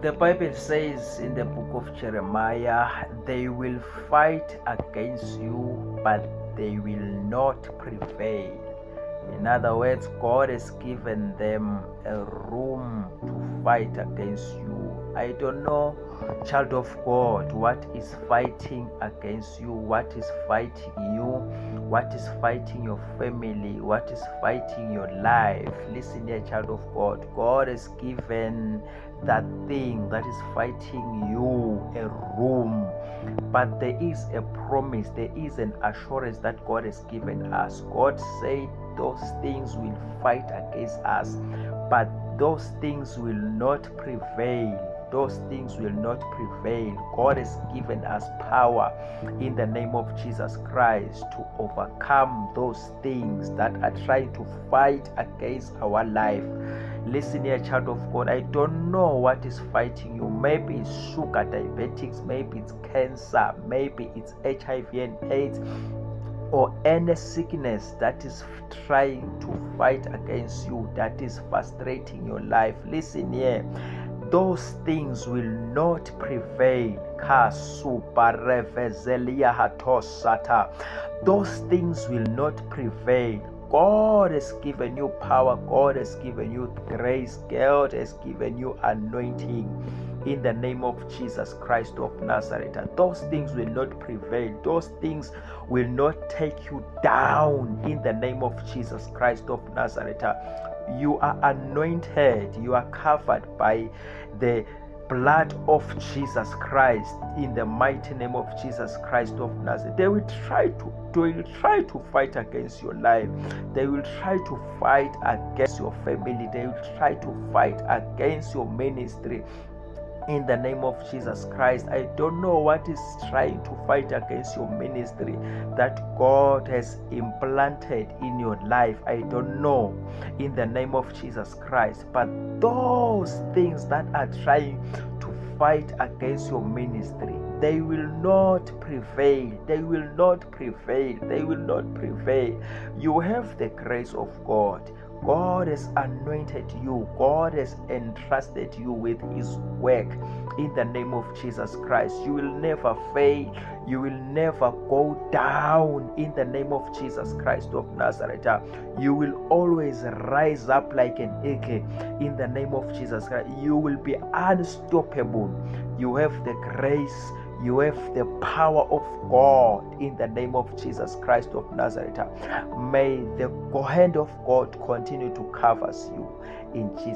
The Bible says in the book of Jeremiah, they will fight against you, but they will not prevail. In other words, God has given them a room to fight against you. I don't know, child of God, what is fighting against you, what is fighting you, what is fighting your family, what is fighting your life. Listen here, child of God. God has given that thing that is fighting you a room, but there is a promise, there is an assurance that God has given us. God said those things will fight against us, but those things will not prevail. Those things will not prevail. God has given us power in the name of Jesus Christ to overcome those things that are trying to fight against our life. Listen here, child of God. I don't know what is fighting you. Maybe it's sugar diabetics, maybe it's cancer, maybe it's HIV and AIDS, or any sickness that is trying to fight against you, that is frustrating your life. Listen here, those things will not prevail. Those things will not prevail. God has given you power, God has given you grace, God has given you anointing in the name of Jesus Christ of Nazareth. Those things will not prevail. Those things will not take you down in the name of Jesus Christ of Nazareth. You are anointed, you are covered by the blood of Jesus Christ in the mighty name of Jesus Christ of Nazareth. They will try to fight against your life. They will try to fight against your family. They will try to fight against your ministry. In the name of Jesus Christ, I don't know what is trying to fight against your ministry that God has implanted in your life. I don't know, in the name of Jesus Christ. But those things that are trying to fight against your ministry, they will not prevail. They will not prevail. They will not prevail. You have the grace of God. God has anointed you. God has entrusted you with His work in the name of Jesus Christ. You will never fail. You will never go down in the name of Jesus Christ of Nazareth. You will always rise up like an eagle in the name of Jesus Christ. You will be unstoppable. You have the grace. You have the power of God in the name of Jesus Christ of Nazareth. May the hand of God continue to cover you in Jesus'